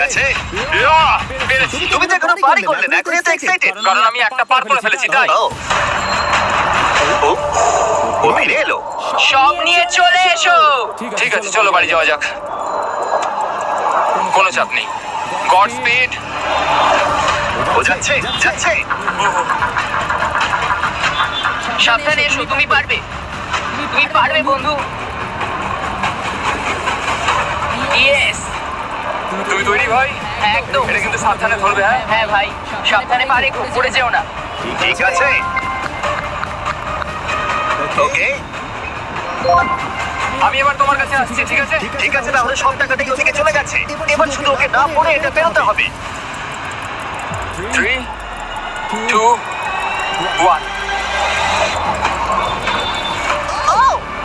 আছে, পেরেছি। তুমি তো এখনো পারি করলে না, এখন এত এক্সাইটেড। কারণ আমি একটা পার করে ফেলেছি তাই। ও ও, ও ফিরে এলো। সব নিয়ে চলে এসো। ঠিক আছে, চলো বাড়ি যাওয়া যাক। কোনো চাপ নেই। God speed. ও যাচ্ছে যাচ্ছে। সাবধানে এসো, তুমি পারবে। তুমি পারবে বন্ধু। ইয়েস। তুমি তৈরি ভাই? একদম। এটা কিন্তু সাবধানে ধরবে। হ্যাঁ হ্যাঁ ভাই, সাবধানে পারে, খুব পড়ে যেও না। ঠিক আছে, ওকে। আমি এবার তোমার কাছে আসছি, ঠিক আছে? ঠিক আছে, তাহলে সব টাকাটা এখান থেকে চলে গেছে। এবার শুধু ওকে না পড়ে এটা পেরোতে হবে। 3, 2, 1